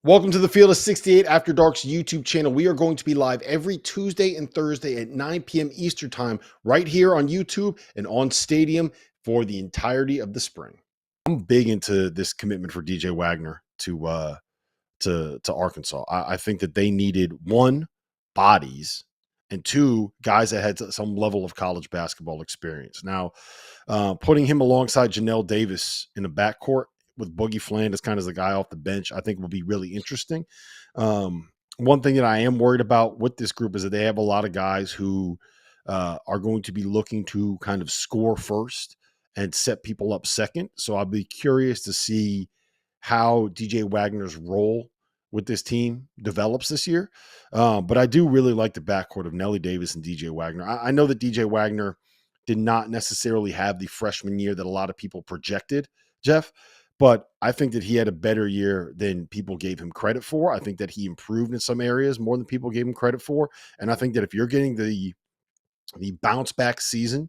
Welcome to the Field of 68 After Dark's YouTube channel. We are going to be live every Tuesday and Thursday at 9 p.m. Eastern Time right here on YouTube and on Stadium for the entirety of the spring. I'm big into this commitment for DJ Wagner to Arkansas. I think that they needed one, bodies, and two, guys that had some level of college basketball experience. Now, putting him alongside Janelle Davis in the backcourt with Boogie Fland as kind of the guy off the bench, I think will be really interesting. One thing that I am worried about with this group is that they have a lot of guys who are going to be looking to kind of score first and set people up second. So I'll be curious to see how DJ Wagner's role with this team develops this year. But I do really like the backcourt of Nelly Davis and DJ Wagner. I know that DJ Wagner did not necessarily have the freshman year that a lot of people projected, Jeff, but I think that he had a better year than people gave him credit for. I think that he improved in some areas more than people gave him credit for. And I think that if you're getting the bounce back season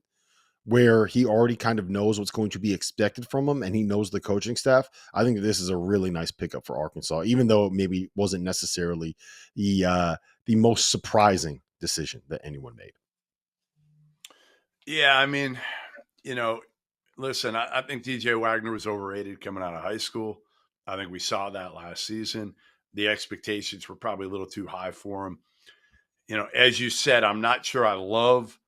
where he already kind of knows what's going to be expected from him and he knows the coaching staff, I think that this is a really nice pickup for Arkansas, even though it maybe wasn't necessarily the most surprising decision that anyone made. Yeah, I mean, listen, I think DJ Wagner was overrated coming out of high school. I think we saw that last season. The expectations were probably a little too high for him. As you said, I'm not sure I love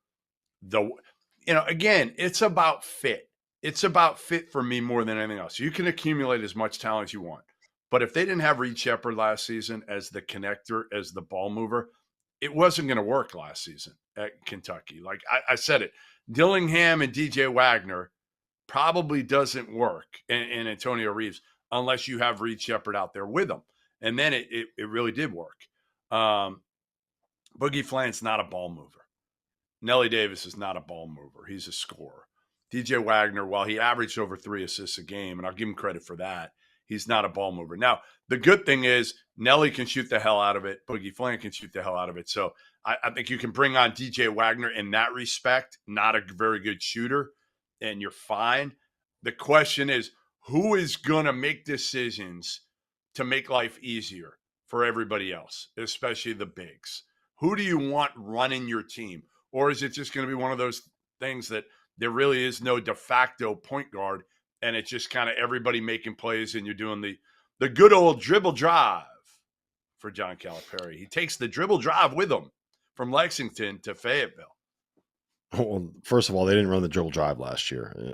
again, it's about fit. It's about fit for me more than anything else. You can accumulate as much talent as you want. But if they didn't have Reed Sheppard last season as the connector, as the ball mover, it wasn't going to work last season at Kentucky. Like I said it, Dillingham and DJ Wagner probably doesn't work in Antonio Reeves unless you have Reed Sheppard out there with them. And then it really did work. Boogie Fland's not a ball mover. Nelly Davis is not a ball mover. He's a scorer. DJ Wagner, while he averaged over 3 assists a game, and I'll give him credit for that, he's not a ball mover. Now, the good thing is Nelly can shoot the hell out of it. Boogie Fland can shoot the hell out of it. So I think you can bring on DJ Wagner in that respect, not a very good shooter, and you're fine. The question is, who is going to make decisions to make life easier for everybody else, especially the bigs? Who do you want running your team? Or is it just going to be one of those things that there really is no de facto point guard and it's just kind of everybody making plays and you're doing the good old dribble drive for John Calipari? He takes the dribble drive with him from Lexington to Fayetteville. Well, first of all, they didn't run the dribble drive last year,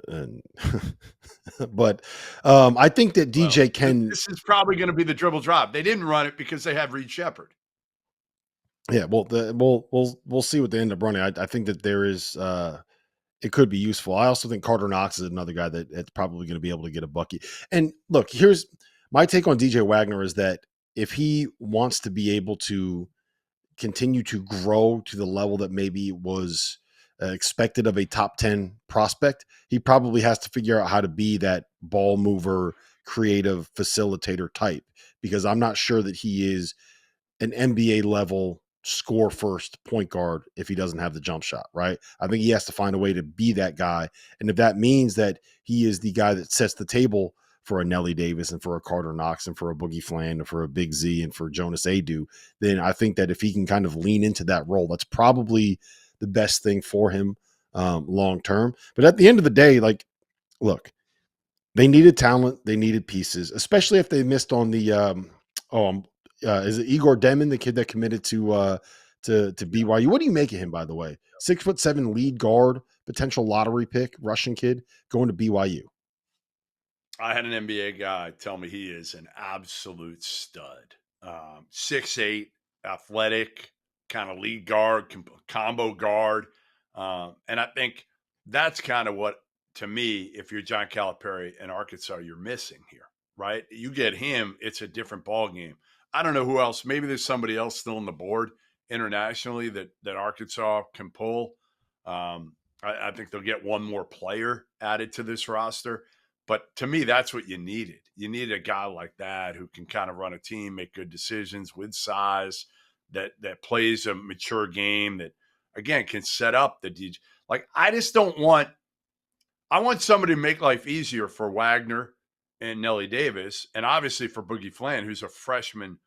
but I think that DJ can. This is probably going to be the dribble drive. They didn't run it because they have Reed Sheppard. Yeah, well, we'll see what they end up running. I think that there is it could be useful. I also think Carter Knox is another guy that's probably going to be able to get a bucket. And look, here's my take on DJ Wagner is that if he wants to be able to continue to grow to the level that maybe was expected of a top 10 prospect, he probably has to figure out how to be that ball mover, creative facilitator type, because I'm not sure that he is an NBA level score first point guard if he doesn't have the jump shot, right? I think he has to find a way to be that guy. And if that means that he is the guy that sets the table for a Nelly Davis and for a Carter Knox and for a Boogie Fland and for a Big Z and for Jonas Adu, then I think that if he can kind of lean into that role, that's probably the best thing for him long term. But at the end of the day, like, look, they needed talent, they needed pieces, especially if they missed on the is it Igor Demon, the kid that committed to BYU? What do you make of him, by the way? 6'7" lead guard, potential lottery pick, Russian kid going to BYU. I had an NBA guy tell me he is an absolute stud. 6'8", athletic, kind of lead guard, combo guard. And I think that's kind of what, to me, if you're John Calipari and Arkansas, you're missing here, right? You get him, it's a different ball game. I don't know who else. Maybe there's somebody else still on the board internationally that Arkansas can pull. I think they'll get one more player added to this roster. But to me, that's what you needed. You needed a guy like that who can kind of run a team, make good decisions with size, that plays a mature game, that, again, can set up the DJ. Like, I just don't want – I want somebody to make life easier for Wagner and Nelly Davis. And obviously for Boogie Flan, who's a freshman,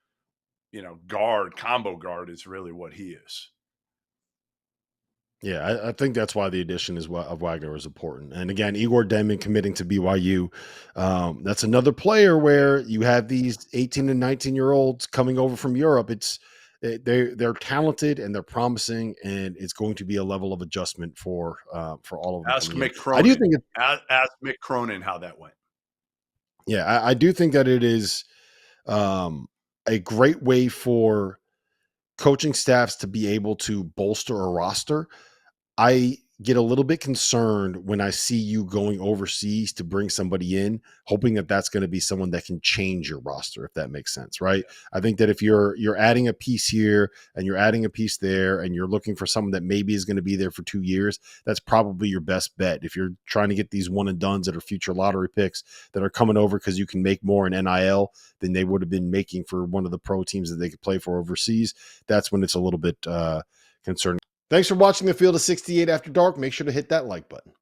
guard, combo guard is really what he is. Yeah, I think that's why the addition of Wagner is important. And again, Igor Denman committing to BYU. That's another player where you have these 18 and 19-year-olds coming over from Europe. They're talented and they're promising, and it's going to be a level of adjustment for all of them. Ask Mick I do think ask Mick Cronin how that went. Yeah, I do think that it is a great way for coaching staffs to be able to bolster a roster. I get a little bit concerned when I see you going overseas to bring somebody in, hoping that that's going to be someone that can change your roster, if that makes sense, right? I think that if you're adding a piece here and you're adding a piece there and you're looking for someone that maybe is going to be there for 2 years, that's probably your best bet. If you're trying to get these one and dones that are future lottery picks that are coming over because you can make more in NIL than they would have been making for one of the pro teams that they could play for overseas, that's when it's a little bit concerning. Thanks for watching the Field of 68 After Dark. Make sure to hit that like button.